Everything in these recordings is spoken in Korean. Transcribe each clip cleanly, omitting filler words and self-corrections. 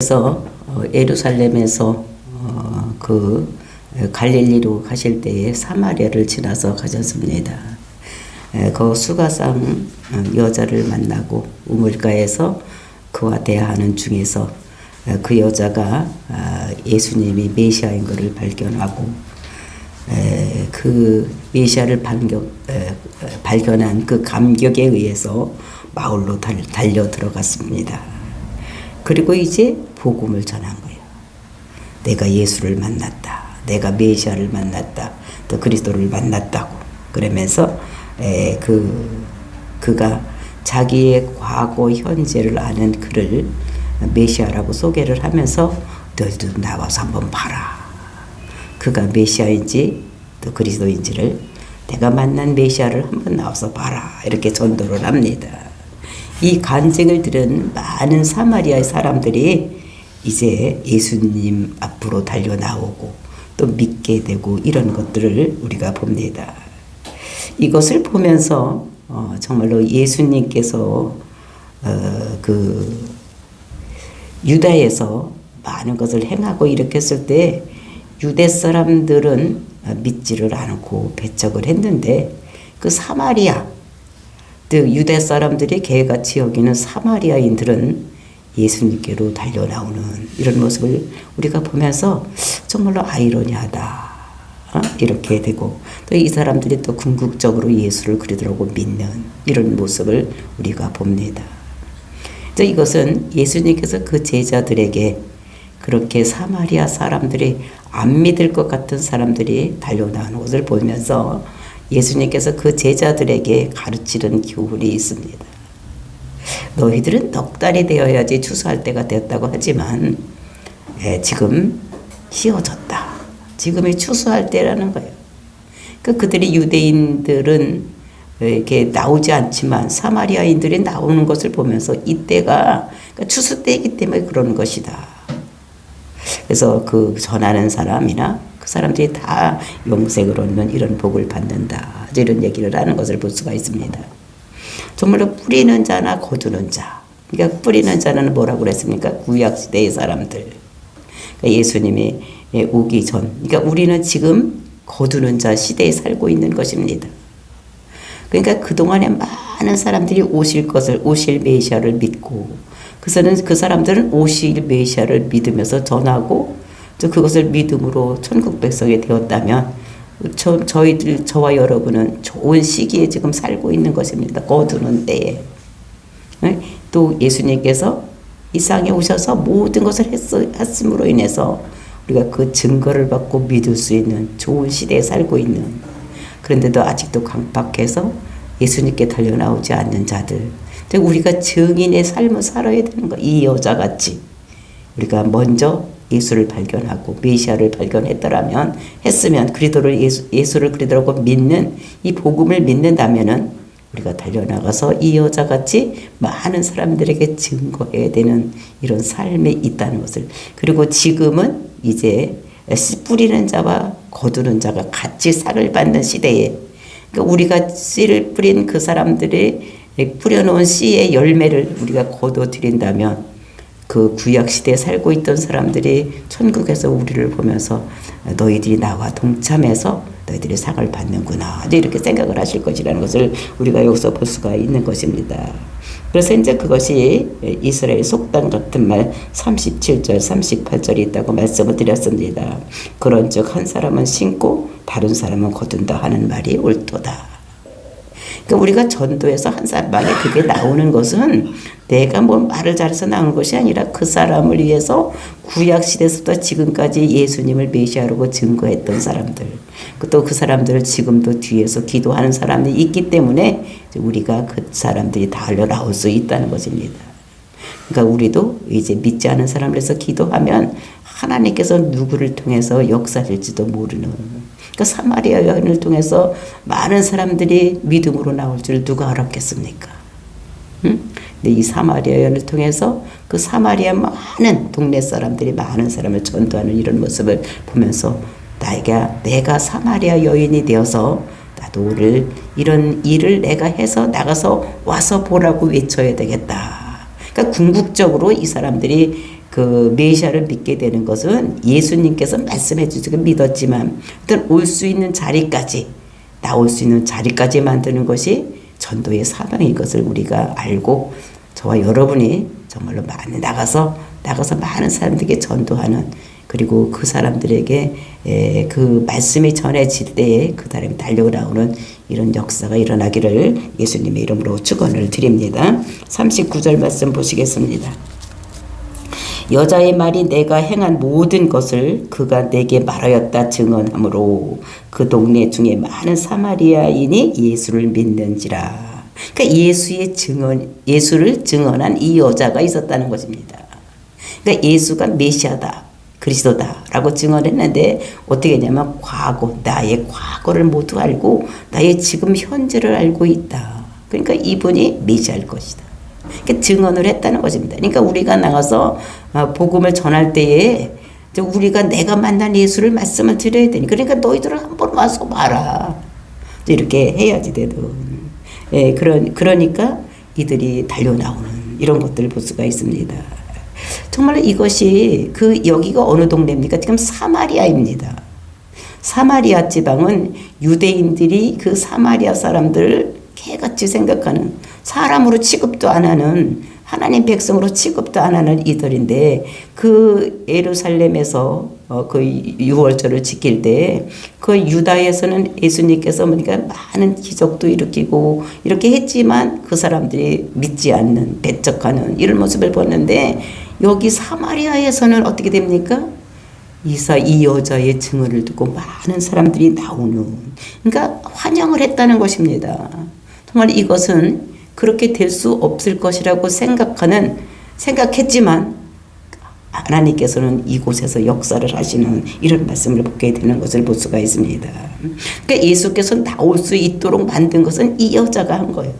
그래서 예루살렘에서 그 갈릴리로 가실 때에 사마리아를 지나서 가셨습니다. 그 수가상 여자를 만나고 우물가에서 그와 대화하는 중에서 그 여자가 예수님이 메시아인 것을 발견하고 그 메시아를 발견한 그 감격에 의해서 마을로 달려 들어갔습니다. 그리고 이제 복음을 전한 거예요. 내가 예수를 만났다. 내가 메시아를 만났다. 또 그리스도를 만났다고. 그러면서 그가 자기의 과거 현재를 아는 그를 메시아라고 소개를 하면서 너희도 나와서 한번 봐라. 그가 메시아인지 또 그리스도인지를 내가 만난 메시아를 한번 나와서 봐라. 이렇게 전도를 합니다. 이 간증을 들은 많은 사마리아의 사람들이 이제 예수님 앞으로 달려 나오고 또 믿게 되고 이런 것들을 우리가 봅니다. 이것을 보면서 정말로 예수님께서 그 유다에서 많은 것을 행하고 일으켰을 때 유대 사람들은 믿지를 않고 배척을 했는데 그 사마리아, 또 유대 사람들이 개같이 여기는 사마리아인들은 예수님께로 달려나오는 이런 모습을 우리가 보면서 정말로 아이러니하다. 이렇게 되고 또 이 사람들이 또 궁극적으로 예수를 그리스도라고 믿는 이런 모습을 우리가 봅니다. 이것은 예수님께서 그 제자들에게 그렇게 사마리아 사람들이 안 믿을 것 같은 사람들이 달려나오는 것을 보면서 예수님께서 그 제자들에게 가르치는 교훈이 있습니다. 너희들은 넉 달이 되어야지 추수할 때가 되었다고 하지만 지금 휘어졌다. 지금이 추수할 때라는 거예요. 그들이 유대인들은 이렇게 나오지 않지만 사마리아인들이 나오는 것을 보면서 이때가 추수 때이기 때문에 그러는 것이다. 그래서 그 전하는 사람이나 그 사람들이 다 영생을 얻는 이런 복을 받는다. 이런 얘기를 하는 것을 볼 수가 있습니다. 정말로 뿌리는 자나 거두는 자. 그러니까 뿌리는 자는 뭐라고 그랬습니까? 구약시대의 사람들. 그러니까 예수님이 오기 전. 그러니까 우리는 지금 거두는 자 시대에 살고 있는 것입니다. 그러니까 그동안에 많은 사람들이 오실 메시아를 믿고 그 사람들은 오실 메시아를 믿으면서 전하고 또 그것을 믿음으로 천국 백성이 되었다면 저와 여러분은 좋은 시기에 지금 살고 있는 것입니다. 거두는 때에. 또 예수님께서 이 땅에 오셔서 모든 것을 했음으로 인해서 우리가 그 증거를 받고 믿을 수 있는 좋은 시대에 살고 있는, 그런데도 아직도 강박해서 예수님께 달려나오지 않는 자들, 우리가 증인의 삶을 살아야 되는 거. 이 여자같이 우리가 먼저 예수를 발견하고 메시아를 했으면 그리스도를 예수를 그리스도라고 믿는 이 복음을 믿는다면은 우리가 달려나가서 이 여자같이 많은 사람들에게 증거해야 되는 이런 삶에 있다는 것을. 그리고 지금은 이제 씨 뿌리는 자와 거두는 자가 같이 삭을 받는 시대에, 그러니까 우리가 씨를 뿌린 그 사람들이 뿌려놓은 씨의 열매를 우리가 거둬들인다면 그 구약시대에 살고 있던 사람들이 천국에서 우리를 보면서 너희들이 나와 동참해서 너희들이 상을 받는구나 이렇게 생각을 하실 것이라는 것을 우리가 여기서 볼 수가 있는 것입니다. 그래서 이제 그것이 이스라엘 속담 같은 말 37절 38절이 있다고 말씀을 드렸습니다. 그런즉 한 사람은 심고 다른 사람은 거둔다 하는 말이 옳도다. 그러니까 우리가 전도해서 한 사람에게 그게 나오는 것은 내가 뭐 말을 잘해서 나온 것이 아니라 그 사람을 위해서 구약시대에서부터 지금까지 예수님을 메시아로 증거했던 사람들, 또 그 사람들을 지금도 뒤에서 기도하는 사람이 있기 때문에 우리가 그 사람들이 다 나올 수 있다는 것입니다. 그러니까 우리도 이제 믿지 않은 사람을 해서 기도하면 하나님께서 누구를 통해서 역사할지도 모르는, 그러니까 사마리아 여인을 통해서 많은 사람들이 믿음으로 나올 줄 누가 알았겠습니까? 응? 근데 이 사마리아 여인을 통해서 그 사마리아 많은 동네 사람들이 많은 사람을 전도하는 이런 모습을 보면서 내가 사마리아 여인이 되어서 나도 오늘 이런 일을 내가 해서 나가서 와서 보라고 외쳐야 되겠다. 그러니까 궁극적으로 이 사람들이 그 메시아를 믿게 되는 것은 예수님께서 말씀해 주시고 믿었지만 어떤 올 수 있는 자리까지 나올 수 있는 자리까지 만드는 것이 전도의 사명인 것을 우리가 알고 저와 여러분이 정말로 많이 나가서 많은 사람들에게 전도하는 그리고 그 사람들에게 그 말씀이 전해질 때에 그 사람이 달려나오는 이런 역사가 일어나기를 예수님의 이름으로 축원을 드립니다. 39절 말씀 보시겠습니다. 여자의 말이 내가 행한 모든 것을 그가 내게 말하였다 증언하므로 그 동네 중에 많은 사마리아인이 예수를 믿는지라. 그러니까 예수를 증언한 이 여자가 있었다는 것입니다. 그러니까 예수가 메시아다, 그리스도다라고 증언했는데 어떻게 했냐면 나의 과거를 모두 알고 나의 지금 현재를 알고 있다. 그러니까 이분이 메시아일 것이다. 그러니까 증언을 했다는 것입니다. 그러니까 우리가 나가서 복음을 전할 때에 우리가 내가 만난 예수를 말씀을 드려야 되니 그러니까 너희들은 한번 와서 봐라. 이렇게 해야지 되든. 그러니까 이들이 달려나오는 이런 것들을 볼 수가 있습니다. 정말 이것이 여기가 어느 동네입니까? 지금 사마리아입니다. 사마리아 지방은 유대인들이 그 사마리아 사람들을 개같이 생각하는 사람으로 취급도 안 하는 하나님 백성으로 취급도 안 하는 이들인데 그 예루살렘에서 그 유월절을 지킬 때 그 유다에서는 예수님께서 그러니까 많은 기적도 일으키고 이렇게 했지만 그 사람들이 믿지 않는 배척하는 이런 모습을 보는데 여기 사마리아에서는 어떻게 됩니까? 이 여자의 증언을 듣고 많은 사람들이 나오는 그러니까 환영을 했다는 것입니다. 정말 이것은 그렇게 될 수 없을 것이라고 생각했지만 하나님께서는 이곳에서 역사를 하시는 이런 말씀을 보게 되는 것을 볼 수가 있습니다. 그러니까 예수께서 나올 수 있도록 만든 것은 이 여자가 한 거예요.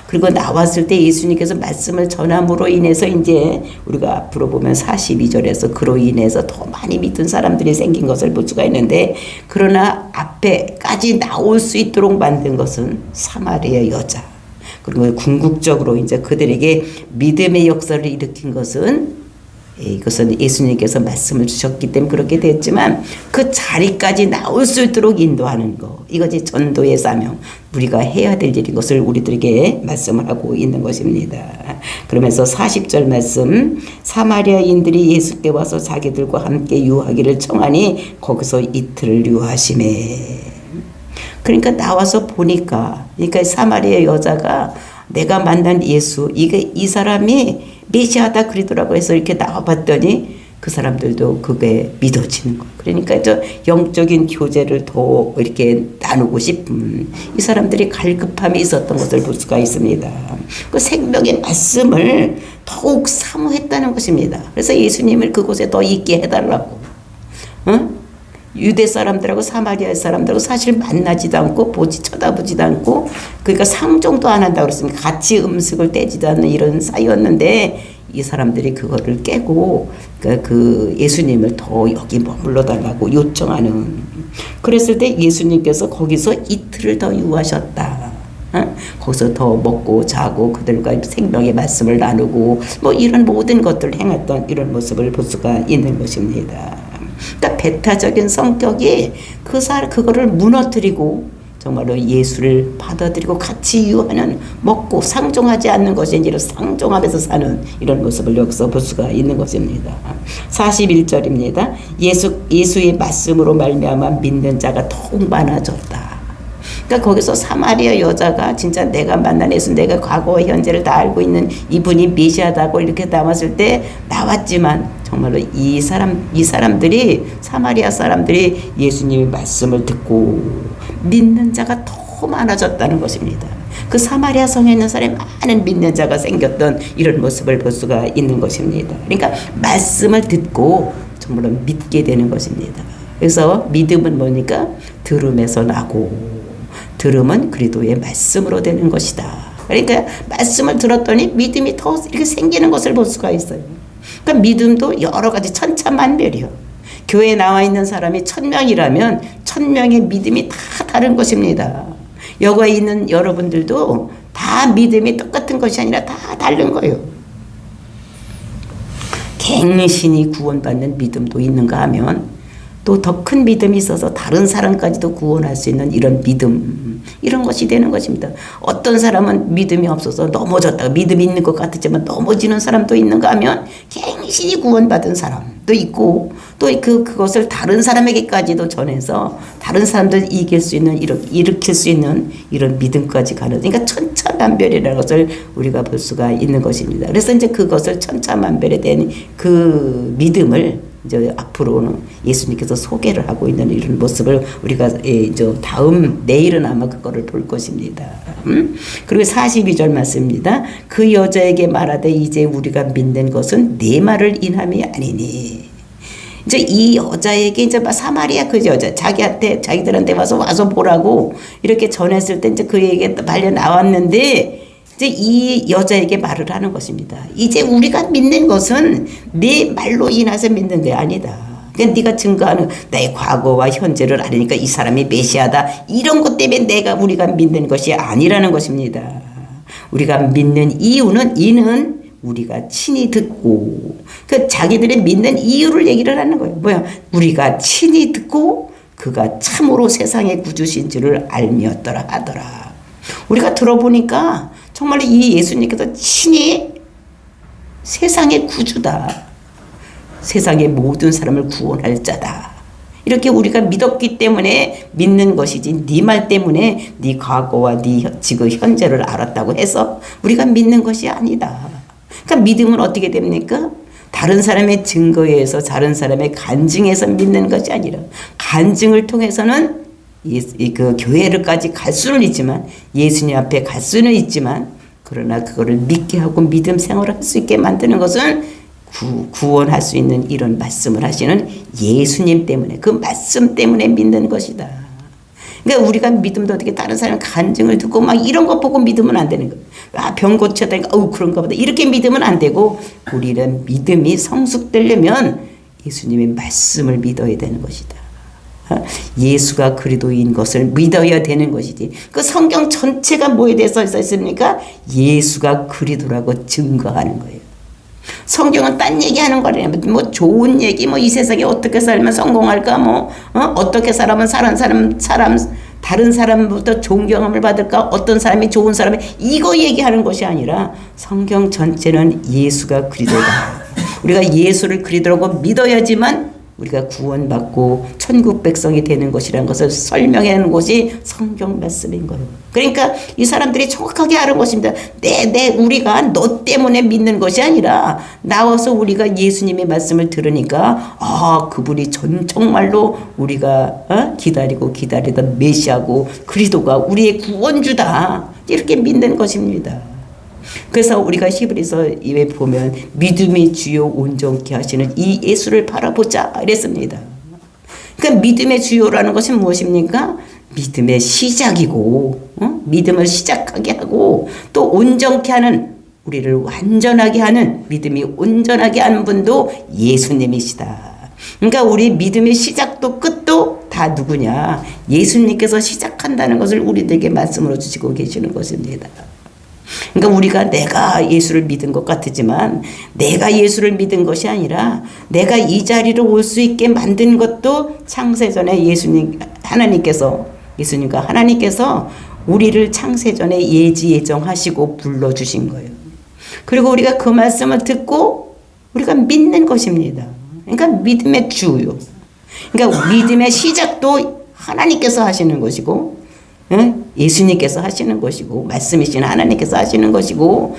그리고 나왔을 때 예수님께서 말씀을 전함으로 인해서 이제 우리가 앞으로 보면 42절에서 그로 인해서 더 많이 믿은 사람들이 생긴 것을 볼 수가 있는데 그러나 앞에까지 나올 수 있도록 만든 것은 사마리아 여자. 그리고 궁극적으로 이제 그들에게 믿음의 역사를 일으킨 것은 이것은 예수님께서 말씀을 주셨기 때문에 그렇게 됐지만 그 자리까지 나올 수 있도록 인도하는 것 이것이 전도의 사명 우리가 해야 될 일인 것을 우리들에게 말씀을 하고 있는 것입니다. 그러면서 40절 말씀 사마리아인들이 예수께 와서 자기들과 함께 유하기를 청하니 거기서 이틀을 유하시매. 그러니까 나와서 보니까 그러니까 사마리아 여자가 내가 만난 예수 이 사람이 메시아다 그러더라고 해서 이렇게 나와봤더니 그 사람들도 그게 믿어지는 거. 그러니까 저 영적인 교제를 더 이렇게 나누고 싶은 이 사람들이 갈급함이 있었던 것을 볼 수가 있습니다. 그 생명의 말씀을 더욱 사모했다는 것입니다. 그래서 예수님을 그곳에 더 있게 해달라고. 유대 사람들하고 사마리아 사람들하고 사실 만나지도 않고 쳐다보지도 않고 그러니까 상종도 안 한다고 그랬습니다. 같이 음식을 떼지도 않는 이런 사이였는데 이 사람들이 그거를 깨고 그러니까 그 예수님을 더 여기 머물러 달라고 요청하는 그랬을 때 예수님께서 거기서 이틀을 더 유하셨다. 거기서 더 먹고 자고 그들과 생명의 말씀을 나누고 뭐 이런 모든 것들을 행했던 이런 모습을 볼 수가 있는 것입니다. 그러니까 배타적인 성격이 그거를 무너뜨리고 정말로 예수를 받아들이고 같이 유하는 먹고 상종하지 않는 것이 아니라 상종하면서 사는 이런 모습을 여기서 볼 수가 있는 것입니다. 41절입니다. 예수의 말씀으로 말미암아 믿는 자가 더욱 많아졌다. 그러니까 거기서 사마리아 여자가 진짜 내가 만난 예수 내가 과거와 현재를 다 알고 있는 이분이 메시아다고 이렇게 나왔을 때 나왔지만 정말로 이 사람들이 사마리아 사람들이 예수님의 말씀을 듣고 믿는 자가 더 많아졌다는 것입니다. 그 사마리아 성에 있는 사람이 많은 믿는 자가 생겼던 이런 모습을 볼 수가 있는 것입니다. 그러니까 말씀을 듣고 정말로 믿게 되는 것입니다. 그래서 믿음은 뭐니까 들음에서 나고 들음은 그리스도의 말씀으로 되는 것이다. 그러니까 말씀을 들었더니 믿음이 더 이렇게 생기는 것을 볼 수가 있어요. 그러니까 믿음도 여러 가지 천차만별이요. 교회에 나와 있는 사람이 1000명이라면 1000명의 믿음이 다 다른 것입니다. 여기에 있는 여러분들도 다 믿음이 똑같은 것이 아니라 다 다른 거예요. 갱신이 구원받는 믿음도 있는가 하면 또 더 큰 믿음이 있어서 다른 사람까지도 구원할 수 있는 이런 믿음, 이런 것이 되는 것입니다. 어떤 사람은 믿음이 없어서 넘어졌다가 믿음이 있는 것 같았지만 넘어지는 사람도 있는가 하면 갱신이 구원받은 사람도 있고 또 그것을 다른 사람에게까지도 전해서 다른 사람들 이길 수 있는 일으킬 수 있는 이런 믿음까지 가는, 그러니까 천차만별이라는 것을 우리가 볼 수가 있는 것입니다. 그래서 이제 그것을 천차만별에 대한 그 믿음을 이제 앞으로는 예수님께서 소개를 하고 있는 이런 모습을 우리가 이제 내일은 아마 그거를 볼 것입니다. 그리고 42절 말씀입니다. 그 여자에게 말하되 이제 우리가 믿는 것은 내 말을 인함이 아니니. 이제 이 여자에게 이제 사마리아 그 여자 자기들한테 와서 보라고 이렇게 전했을 때 이제 그에게 말려 나왔는데 이제 이 여자에게 말을 하는 것입니다. 이제 우리가 믿는 것은 네 말로 인해서 믿는 게 아니다. 그러니까 네가 증거하는 나의 과거와 현재를 알으니까 이 사람이 메시아다. 이런 것 때문에 우리가 믿는 것이 아니라는 것입니다. 우리가 믿는 이는 우리가 친히 듣고 그 자기들이 믿는 이유를 얘기를 하는 거예요. 뭐야? 우리가 친히 듣고 그가 참으로 세상의 구주신 줄을 알미었더라 하더라. 우리가 들어보니까 정말 이 예수님께서 친히 세상의 구주다. 세상의 모든 사람을 구원할 자다. 이렇게 우리가 믿었기 때문에 믿는 것이지 네 말 때문에 네 과거와 네 지금 현재를 알았다고 해서 우리가 믿는 것이 아니다. 그러니까 믿음은 어떻게 됩니까? 다른 사람의 증거에 의해서 다른 사람의 간증에서 믿는 것이 아니라 간증을 통해서는 그 교회를까지 갈 수는 있지만 예수님 앞에 갈 수는 있지만 그러나 그거를 믿게 하고 믿음 생활을 할 수 있게 만드는 것은 구원할 수 있는 이런 말씀을 하시는 예수님 때문에 그 말씀 때문에 믿는 것이다. 그러니까 우리가 믿음도 어떻게 다른 사람 간증을 듣고 막 이런 거 보고 믿으면 안 되는 거예요. 병 고쳤다니까 그런가 보다 이렇게 믿으면 안 되고 우리는 믿음이 성숙되려면 예수님의 말씀을 믿어야 되는 것이다. 예수가 그리스도인 것을 믿어야 되는 것이지. 그 성경 전체가 뭐에 대해서 있습니까? 예수가 그리스도라고 증거하는 거예요. 성경은 딴 얘기하는 거래요. 뭐 좋은 얘기, 뭐 이 세상에 어떻게 살면 성공할까, 어떻게 살면 다른 사람부터 존경함을 받을까, 어떤 사람이 좋은 사람이 이거 얘기하는 것이 아니라 성경 전체는 예수가 그리스도다. 우리가 예수를 그리스도라고 믿어야지만 우리가 구원받고 천국 백성이 되는 것이라는 것을 설명하는 것이 성경 말씀인 거예요. 그러니까 이 사람들이 정확하게 아는 것입니다. 우리가 너 때문에 믿는 것이 아니라 나와서 우리가 예수님의 말씀을 들으니까 그분이 정말로 우리가 기다리던 메시아고 그리스도가 우리의 구원주다. 이렇게 믿는 것입니다. 그래서 우리가 히브리서에 보면 믿음이 주요 온전케 하시는 이 예수를 바라보자 이랬습니다. 그러니까 믿음의 주요라는 것이 무엇입니까? 믿음의 시작이고 믿음을 시작하게 하고 또 온전케 하는 우리를 완전하게 하는 믿음이 온전하게 하는 분도 예수님이시다. 그러니까 우리 믿음의 시작도 끝도 다 누구냐? 예수님께서 시작한다는 것을 우리들에게 말씀으로 주시고 계시는 것입니다. 그러니까 우리가 내가 예수를 믿은 것 같지만 내가 예수를 믿은 것이 아니라 내가 이 자리로 올 수 있게 만든 것도 창세전에 예수님과 하나님께서 우리를 창세전에 예정하시고 불러주신 거예요. 그리고 우리가 그 말씀을 듣고 우리가 믿는 것입니다. 그러니까 믿음의 주요. 그러니까 믿음의 시작도 하나님께서 하시는 것이고 예수님께서 하시는 것이고 말씀이신 하나님께서 하시는 것이고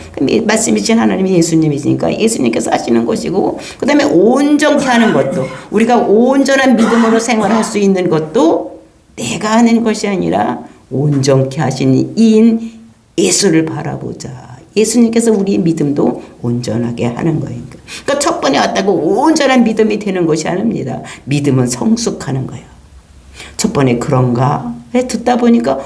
말씀이신 하나님이 예수님이시니까 예수님께서 하시는 것이고 그 다음에 온전케 하는 것도 우리가 온전한 믿음으로 생활할 수 있는 것도 내가 하는 것이 아니라 온전케 하신 이인 예수를 바라보자. 예수님께서 우리의 믿음도 온전하게 하는 거예요. 그러니까 첫 번에 왔다고 온전한 믿음이 되는 것이 아닙니다. 믿음은 성숙하는 거예요. 첫 번에 그런가? 듣다 보니까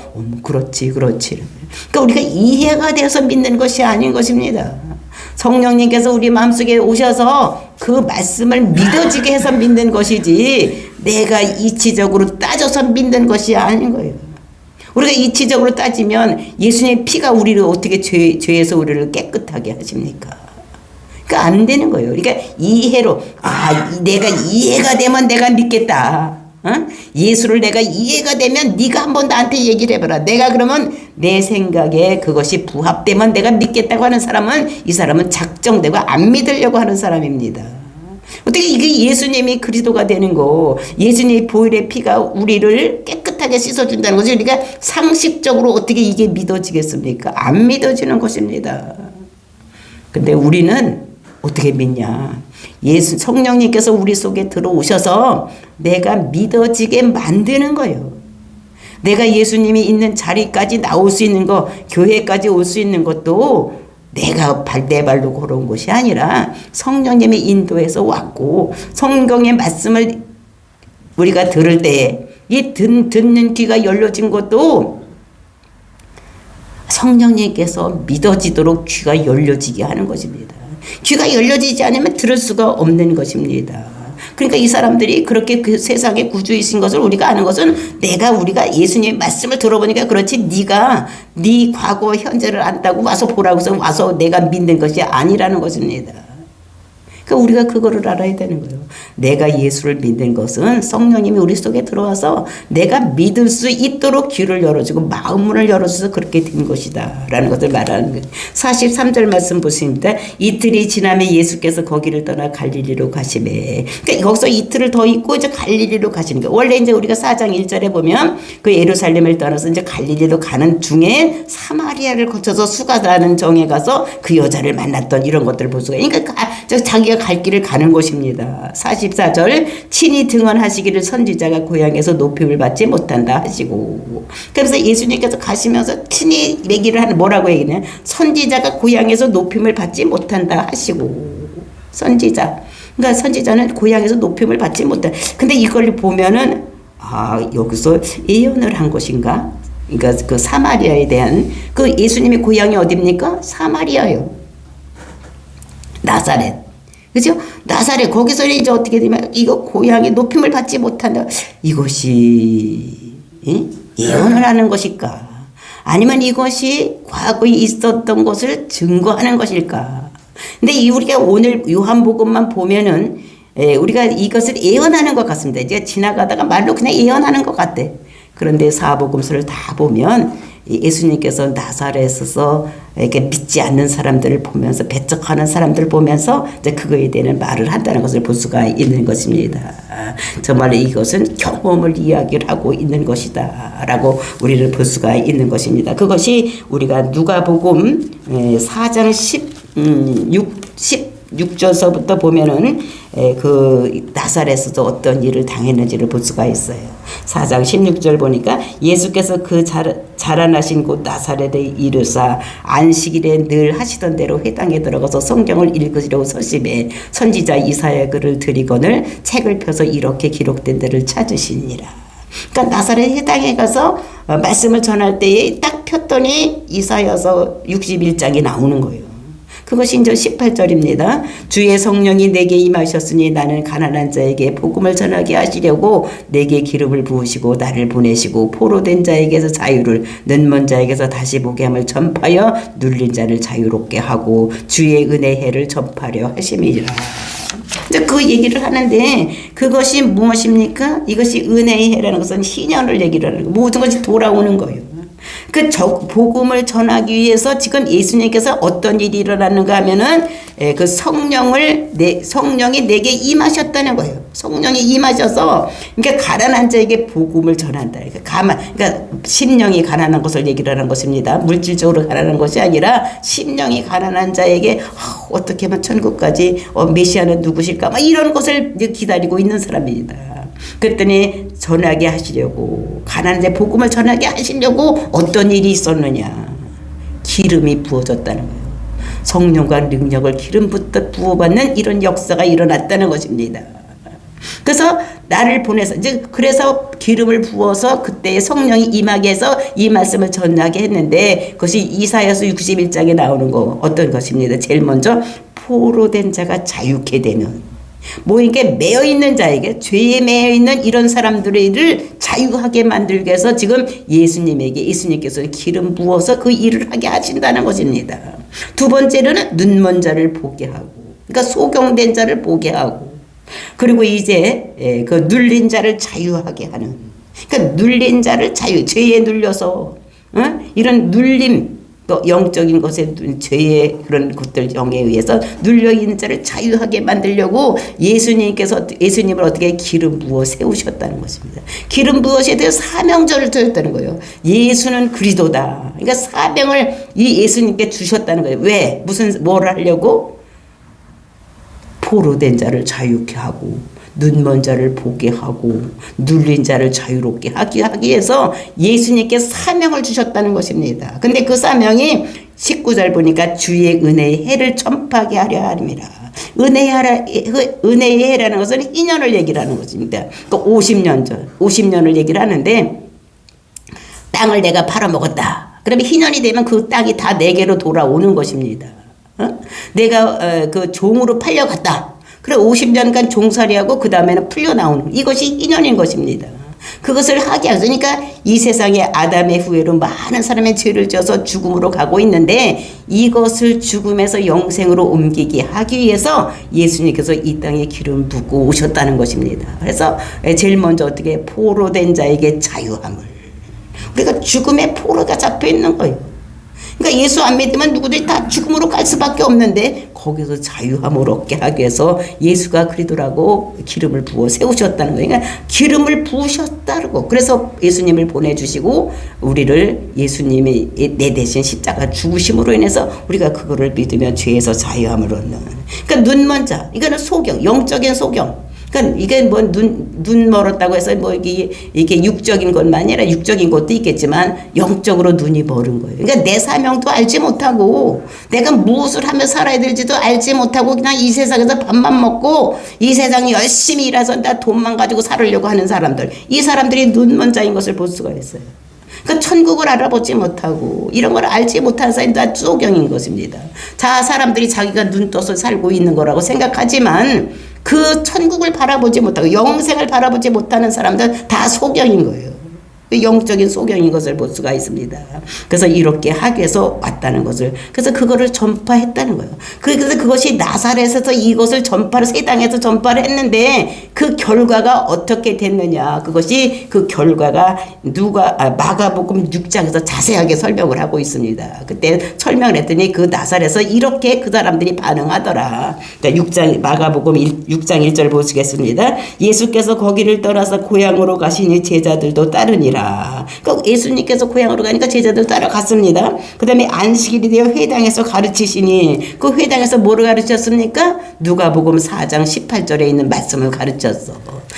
그렇지. 그러니까 우리가 이해가 돼서 믿는 것이 아닌 것입니다. 성령님께서 우리 마음속에 오셔서 그 말씀을 믿어지게 해서 믿는 것이지 내가 이치적으로 따져서 믿는 것이 아닌 거예요. 우리가 이치적으로 따지면 예수님의 피가 우리를 어떻게 죄에서 우리를 깨끗하게 하십니까? 그러니까 안 되는 거예요. 그러니까 이해로 내가 이해가 되면 내가 믿겠다. 예수를 내가 이해가 되면 네가 한번 나한테 얘기를 해봐라. 내가 그러면 내 생각에 그것이 부합되면 내가 믿겠다고 하는 사람은 이 사람은 작정되고 안 믿으려고 하는 사람입니다. 어떻게 이게 예수님이 그리스도가 되는 거, 예수님의 보혈의 피가 우리를 깨끗하게 씻어준다는 거죠. 그러니까 상식적으로 어떻게 이게 믿어지겠습니까? 안 믿어지는 것입니다. 근데 우리는 어떻게 믿냐? 성령님께서 우리 속에 들어오셔서 내가 믿어지게 만드는 거예요. 내가 예수님이 있는 자리까지 나올 수 있는 거, 교회까지 올 수 있는 것도 내가 내 발로 걸어온 것이 아니라 성령님이 인도해서 왔고, 성경의 말씀을 우리가 들을 때 이 듣는 귀가 열려진 것도 성령님께서 믿어지도록 귀가 열려지게 하는 것입니다. 귀가 열려지지 않으면 들을 수가 없는 것입니다. 그러니까 이 사람들이 그렇게 그 세상의 구주이신 것을 우리가 아는 것은 우리가 예수님의 말씀을 들어보니까 그렇지, 네가 네 과거 현재를 안다고 와서 보라고 해서 와서 내가 믿는 것이 아니라는 것입니다. 그러니까 우리가 그거를 알아야 되는 거예요. 내가 예수를 믿는 것은 성령님이 우리 속에 들어와서 내가 믿을 수 있도록 귀를 열어주고 마음문을 열어줘서 그렇게 된 것이다 라는 것을 말하는 거예요. 43절 말씀 보십니다. 이틀이 지나면 예수께서 거기를 떠나 갈릴리로 가시매. 그러니까 여기서 이틀을 더 있고 이제 갈릴리로 가시는 거예요. 원래 이제 우리가 4장 1절에 보면 그 예루살렘을 떠나서 이제 갈릴리로 가는 중에 사마리아를 거쳐서 수가라는 정에 가서 그 여자를 만났던 이런 것들을 볼 수가 있어요. 그러니까 자기가 갈 길을 가는 것입니다. 44절 친히 등원하시기를 선지자가 고향에서 높임을 받지 못한다 하시고, 그래서 예수님께서 가시면서 친히 얘기를 하는, 뭐라고 얘기냐, 선지자가 고향에서 높임을 받지 못한다 하시고, 그러니까 선지자는 고향에서 높임을 받지 못한다. 근데 이걸 보면은 여기서 예언을 한 것인가? 그러니까 그 사마리아에 대한, 그 예수님의 고향이 어디입니까? 사마리아요. 나사렛. 그죠? 나사렛, 거기서 이제 어떻게 되면 이거 고향의 높임을 받지 못한다. 이것이 예언을 하는 것일까? 아니면 이것이 과거에 있었던 것을 증거하는 것일까? 근데 우리가 오늘 요한복음만 보면은 우리가 이것을 예언하는 것 같습니다. 이제 지나가다가 말로 그냥 예언하는 것 같아. 그런데 사복음서를 다 보면 예수님께서 나사렛에서 이렇게 믿지 않는 사람들을 보면서, 배척하는 사람들을 보면서 이제 그거에 대한 말을 한다는 것을 볼 수가 있는 것입니다. 정말 이것은 경험을 이야기를 하고 있는 것이다 라고 우리는 볼 수가 있는 것입니다. 그것이 우리가 누가복음 4장 16절서부터 보면은 그 나사렛에서 어떤 일을 당했는지를 볼 수가 있어요. 4장 16절 보니까 예수께서 그 자라나신 곳 나사렛에 이르사 안식일에 늘 하시던 대로 회당에 들어가서 성경을 읽으시려고 서심해 선지자 이사야 글을 들이거늘 책을 펴서 이렇게 기록된 데를 찾으시니라. 그러니까 나사렛 회당에 가서 말씀을 전할 때에 딱 폈더니 이사야서 61장이 나오는 거예요. 그것이 이제 18절입니다. 주의 성령이 내게 임하셨으니 나는 가난한 자에게 복음을 전하게 하시려고 내게 기름을 부으시고 나를 보내시고 포로된 자에게서 자유를, 눈먼 자에게서 다시 보게 함을 전파하여 눌린 자를 자유롭게 하고 주의 은혜의 해를 전파하려 하심이라. 이제 그 얘기를 하는데 그것이 무엇입니까? 이것이 은혜의 해라는 것은 희년을 얘기를 하는 거예요. 모든 것이 돌아오는 거예요. 그 복음을 전하기 위해서 지금 예수님께서 어떤 일이 일어났는가 하면은 그 성령이 내게 임하셨다는 거예요. 성령이 임하셔서, 그러니까 가난한 자에게 복음을 전한다. 그러니까 심령이 가난한 것을 얘기를 하는 것입니다. 물질적으로 가난한 것이 아니라 심령이 가난한 자에게 어떻게 하면 천국까지, 메시아는 누구실까, 막 이런 것을 기다리고 있는 사람입니다. 그랬더니 전하게 하시려고, 가난한 자 복음을 전하게 하시려고 어떤 일이 있었느냐, 기름이 부어졌다는 거예요. 성령과 능력을 기름부터 부어받는 이런 역사가 일어났다는 것입니다. 그래서 나를 보내서, 그래서 기름을 부어서 그때 성령이 임하게 해서 이 말씀을 전하게 했는데, 그것이 이사야서 61장에 나오는 거 어떤 것입니다. 제일 먼저 포로된 자가 자유케 되는, 이게 매여있는 자에게, 죄에 매여있는 이런 사람들을 자유하게 만들기 위해서 지금 예수님께서 기름 부어서 그 일을 하게 하신다는 것입니다. 두 번째로는 눈먼 자를 보게 하고, 그러니까 소경된 자를 보게 하고, 그리고 이제 그 눌린 자를 자유하게 하는. 그러니까 눌린 자를 죄에 눌려서 이런 눌림, 또 영적인 것에 죄의 그런 것들 영에 의해서 눌려 있는 자를 자유하게 만들려고 예수님을 어떻게 기름 부어 세우셨다는 것입니다. 기름 부어셔야 돼서 사명절을 드렸다는 거예요. 예수는 그리스도다. 그러니까 사명을 이 예수님께 주셨다는 거예요. 왜? 뭘 하려고? 포로된 자를 자유케 하고, 눈먼 자를 보게 하고, 눌린 자를 자유롭게 하기 위해서 예수님께 사명을 주셨다는 것입니다. 근데 그 사명이 19절 보니까 주의 은혜의 해를 전파하게 하려 함이라. 은혜의 해라는 것은 희년을 얘기를 하는 것입니다. 또 50년을 얘기를 하는데, 땅을 내가 팔아먹었다. 그러면 희년이 되면 그 땅이 다 내게로 돌아오는 것입니다. 내가 그 종으로 팔려갔다. 그래 50년간 종살이하고 그 다음에는 풀려나오는, 이것이 희년인 것입니다. 그것을 하게 하니까 이 세상에 아담의 후예로 많은 사람의 죄를 져서 죽음으로 가고 있는데, 이것을 죽음에서 영생으로 옮기게 하기 위해서 예수님께서 이 땅에 기름 붓고 오셨다는 것입니다. 그래서 제일 먼저 어떻게 포로된 자에게 자유함을, 우리가 죽음의 포로가 잡혀 있는 거예요. 그러니까 예수 안 믿으면 누구들이 다 죽음으로 갈 수밖에 없는데, 거기서 자유함을 얻게 하기 위해서 예수가 그리스도라고 기름을 부어 세우셨다는 거예요. 그러니까 기름을 부으셨다고. 그래서 예수님을 보내주시고 우리를 예수님이 내 대신 십자가 죽으심으로 인해서 우리가 그거를 믿으면 죄에서 자유함을 얻는. 그러니까 눈먼 자, 이거는 소경, 영적인 소경. 그러니까 이게 뭐 눈 멀었다고 해서 뭐 이게 육적인 것만 아니라 육적인 것도 있겠지만 영적으로 눈이 멀은 거예요. 그러니까 내 사명도 알지 못하고 내가 무엇을 하며 살아야 될지도 알지 못하고 그냥 이 세상에서 밥만 먹고 이 세상에 열심히 일해서 나 돈만 가지고 살으려고 하는 사람들, 이 사람들이 눈먼 자인 것을 볼 수가 있어요. 그러니까 천국을 알아보지 못하고 이런 걸 알지 못하는 사람이 다 소경인 것입니다. 사람들이 자기가 눈 떠서 살고 있는 거라고 생각하지만 그 천국을 바라보지 못하고 영생을 바라보지 못하는 사람들 다 소경인 거예요. 영적인 소경인 것을 볼 수가 있습니다. 그래서 이렇게 하기 위해서 왔다는 것을, 그래서 그거를 전파했다는 거예요. 그래서 그것이 나사렛에서 이것을 전파를, 세 땅에서 전파를 했는데 그 결과가 어떻게 됐느냐, 그것이 그 결과가 마가복음 6장에서 자세하게 설명을 하고 있습니다. 그때 설명을 했더니 그 나사렛에서 이렇게 그 사람들이 반응하더라. 그러니까 마가복음 6장 1절 보시겠습니다. 예수께서 거기를 떠나서 고향으로 가시니 제자들도 따르니라. 그러니까 예수님께서 고향으로 가니까 제자들 따라갔습니다. 그 다음에 안식일이 되어 회당에서 가르치시니, 그 회당에서 뭐를 가르쳤습니까? 누가복음 4장 18절에 있는 말씀을 가르쳤어.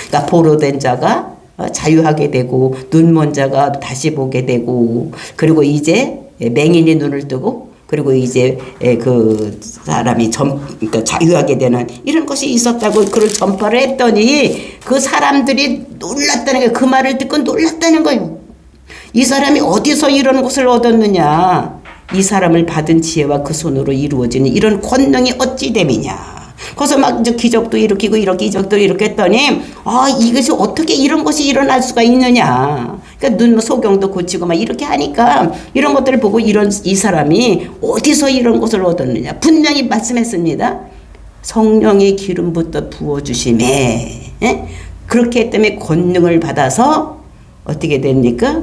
그러니까 포로된 자가 자유하게 되고 눈먼 자가 다시 보게 되고, 그리고 이제 맹인이 눈을 뜨고, 그리고 이제 그 사람이 그러니까 자유하게 되는 이런 것이 있었다고 그걸 전파를 했더니 그 사람들이 놀랐다는 거예요. 그 말을 듣고 놀랐다는 거예요. 이 사람이 어디서 이런 것을 얻었느냐, 이 사람을 받은 지혜와 그 손으로 이루어지는 이런 권능이 어찌 됨이냐. 그래서 막 기적도 일으키고 이렇게 기적도 이렇게 했더니 이것이 어떻게 이런 것이 일어날 수가 있느냐. 그러니까 눈 소경도 고치고 막 이렇게 하니까 이런 것들을 보고 이 사람이 어디서 이런 것을 얻었느냐. 분명히 말씀했습니다. 성령의 기름부터 부어주심에 그렇게 했다며 권능을 받아서 어떻게 됩니까?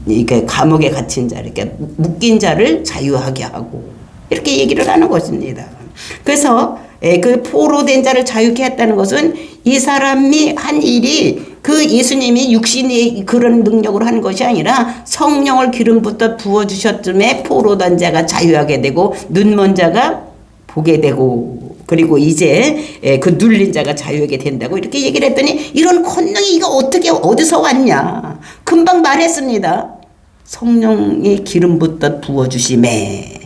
이게 감옥에 갇힌 자, 이렇게 묶인 자를 자유하게 하고 이렇게 얘기를 하는 것입니다. 그래서 그 포로된 자를 자유케 했다는 것은 이 사람이 한 일이 그 예수님이 육신의 그런 능력으로 한 것이 아니라 성령을 기름부터 부어주셨음에 포로된 자가 자유하게 되고 눈먼 자가 보게 되고, 그리고 이제 그 눌린 자가 자유하게 된다고 이렇게 얘기를 했더니 이런 권능이 이거 어떻게 어디서 왔냐. 금방 말했습니다. 성령의 기름부터 부어주심에.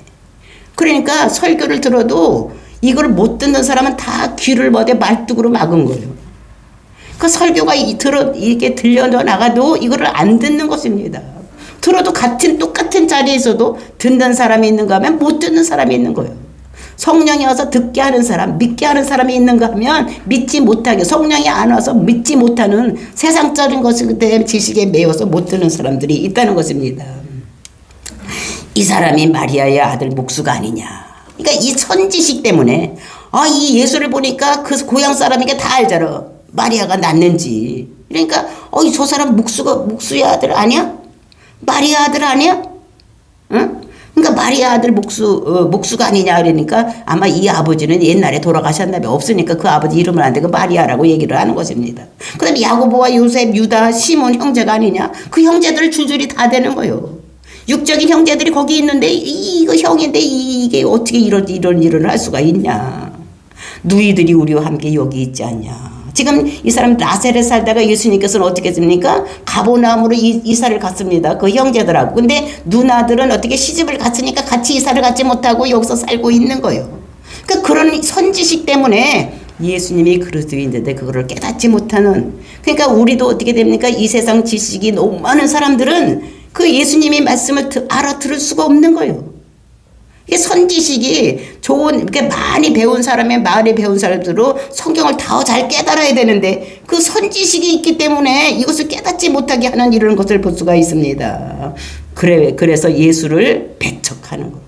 그러니까 설교를 들어도 이걸 못 듣는 사람은 다 귀를 말뚝으로 막은 거예요. 그 설교가 이게 들려져 나가도 이거를 안 듣는 것입니다. 들어도 똑같은 자리에서도 듣는 사람이 있는가 하면 못 듣는 사람이 있는 거예요. 성령이 와서 듣게 하는 사람, 믿게 하는 사람이 있는가 하면 믿지 못하게, 성령이 안 와서 믿지 못하는 세상적인 것에 대한 지식에 매여서 못 듣는 사람들이 있다는 것입니다. 이 사람이 마리아의 아들 목수가 아니냐. 그러니까 이 선지식 때문에 이 예수를 보니까 그 고향 사람이니까 다 알잖아. 마리아가 낳는지. 그러니까 저 사람 목수의 아들 아니야? 마리아 아들 아니야? 응? 그러니까 마리아 아들 목수가 아니냐 그러니까 아마 이 아버지는 옛날에 돌아가셨나봐. 없으니까 그 아버지 이름을 안 대고 마리아라고 얘기를 하는 것입니다. 그 다음에 야고보와 요셉, 유다, 시몬 형제가 아니냐? 그 형제들 줄줄이 다 되는 거예요. 육적인 형제들이 거기 있는데 이거 형인데 이게 어떻게 이런 일을 할 수가 있냐? 누이들이 우리와 함께 여기 있지 않냐? 지금 이 사람 나사렛 살다가 예수님께서는 어떻게 했습니까? 가보나움으로 이사를 갔습니다. 그 형제들하고. 근데 누나들은 어떻게 시집을 갔으니까 같이 이사를 가지 못하고 여기서 살고 있는 거예요. 그러니까 그런 선지식 때문에 예수님이 그리스도인인데 그거를 깨닫지 못하는. 그러니까 우리도 어떻게 됩니까? 이 세상 지식이 너무 많은 사람들은 그 예수님의 말씀을 알아들을 수가 없는 거예요. 이게 선지식이 좋은, 이렇게 많이 배운 사람들로 성경을 더 잘 깨달아야 되는데 그 선지식이 있기 때문에 이것을 깨닫지 못하게 하는 이런 것을 볼 수가 있습니다. 그래서 예수를 배척하는 거.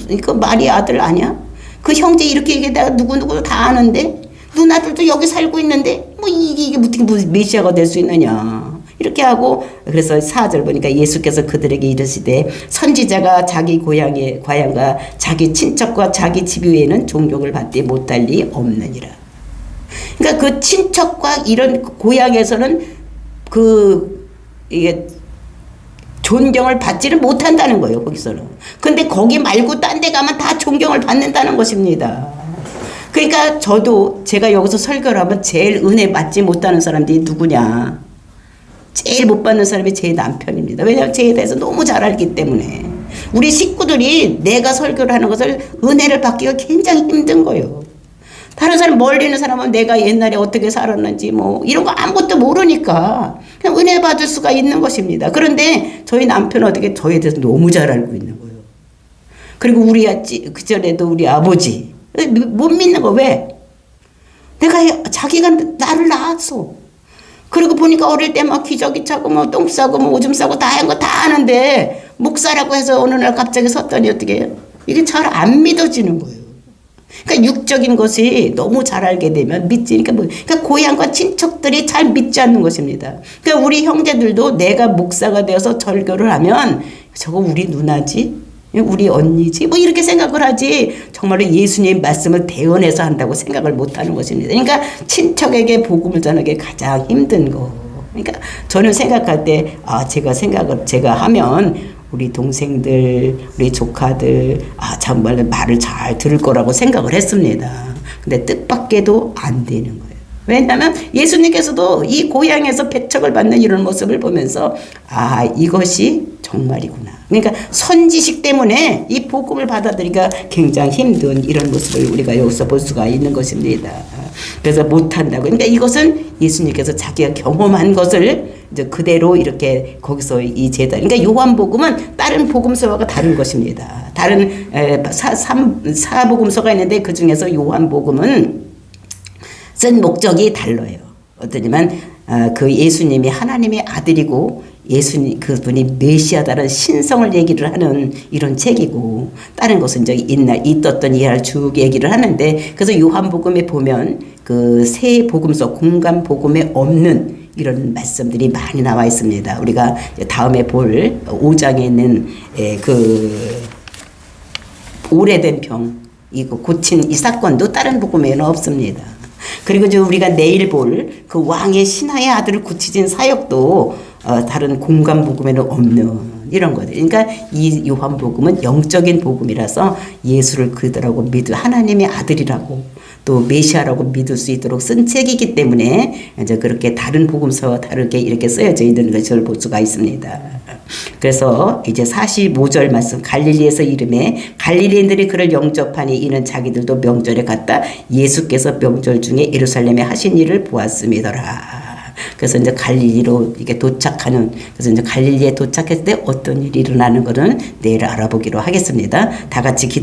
이거 마리아 아들 아니야? 그 형제 이렇게 얘기하다가 누구누구 다 아는데 누나들도 여기 살고 있는데 이게 어떻게 메시아가 될 수 있느냐. 이렇게 하고 그래서 4절 보니까 예수께서 그들에게 이르시되 선지자가 자기 고향과 자기 친척과 자기 집 외에는 존경을 받지 못할 리 없느니라. 그러니까 그 친척과 이런 고향에서는 이게 존경을 받지를 못한다는 거예요. 거기서는. 근데 거기 말고 딴 데 가면 다 존경을 받는다는 것입니다. 그러니까 제가 여기서 설교를 하면 제일 은혜 받지 못하는 사람들이 누구냐? 제일 못 받는 사람이 제 남편입니다. 왜냐하면 제에 대해서 너무 잘 알기 때문에. 우리 식구들이 내가 설교를 하는 것을 은혜를 받기가 굉장히 힘든 거예요. 다른 사람 멀리 있는 사람은 내가 옛날에 어떻게 살았는지 이런 거 아무것도 모르니까 그냥 은혜 받을 수가 있는 것입니다. 그런데 저희 남편은 어떻게 저에 대해서 너무 잘 알고 있는 거예요. 그리고 그전에도 우리 아버지 못 믿는 거 왜? 자기가 나를 낳았어. 그리고 보니까 어릴 때 막 기저귀 차고 똥 싸고 오줌 싸고 다양한 거 다 하는데 목사라고 해서 어느 날 갑자기 섰더니 어떻게 해요? 이게 잘 안 믿어지는 거예요. 그러니까 육적인 것이 너무 잘 알게 되면 믿지니까 그러니까 고향과 친척들이 잘 믿지 않는 것입니다. 그러니까 우리 형제들도 내가 목사가 되어서 절교를 하면 저거 우리 누나지? 우리 언니지? 이렇게 생각을 하지 정말로 예수님 말씀을 대언해서 한다고 생각을 못하는 것입니다. 그러니까 친척에게 복음을 전하기 가장 힘든 거. 그러니까 저는 생각할 때 제가 하면 우리 동생들, 우리 조카들 정말 말을 잘 들을 거라고 생각을 했습니다. 근데 뜻밖에도 안 되는 거예요. 왜냐하면 예수님께서도 이 고향에서 배척을 받는 이런 모습을 보면서 이것이 정말이구나. 그러니까 선지식 때문에 이 복음을 받아들이기가 굉장히 힘든 이런 모습을 우리가 여기서 볼 수가 있는 것입니다. 그래서 못한다고. 그러니까 이것은 예수님께서 자기가 경험한 것을 이제 그대로 이렇게 거기서 이 제자. 그러니까 요한복음은 다른 복음서와 다른 것입니다. 다른 사복음서가 있는데 그 중에서 요한복음은 쓴 목적이 달라요. 어떠냐면 그 예수님이 하나님의 아들이고 예수님 그분이 메시아다라는 신성을 얘기를 하는 이런 책이고 다른 것은 이제 있었던 이야기를 쭉 얘기를 하는데 그래서 요한복음에 보면 그 세 복음서 공간 복음에 없는 이런 말씀들이 많이 나와 있습니다. 우리가 다음에 볼 5장에 있는 그 오래된 병 이거 고친 이 사건도 다른 복음에는 없습니다. 그리고 우리가 내일 볼 그 왕의 신하의 아들을 고치신 사역도 다른 공간 복음에는 없는 이런 거들. 그러니까 이 요한복음은 영적인 복음이라서 예수를 그들하고 하나님의 아들이라고 또 메시아라고 믿을 수 있도록 쓴 책이기 때문에 이제 그렇게 다른 복음서와 다르게 이렇게 쓰여져 있는 것을 볼 수가 있습니다. 그래서 이제 45절 말씀 갈릴리에서 이름에 갈릴리인들이 그를 영접하니 이는 자기들도 명절에 갔다 예수께서 명절 중에 예루살렘에 하신 일을 보았음이더라. 그래서 이제 갈릴리로 이게 도착하는 그래서 이제 갈릴리에 도착했을 때 어떤 일이 일어나는 것은 내일 알아보기로 하겠습니다. 다 같이 기도.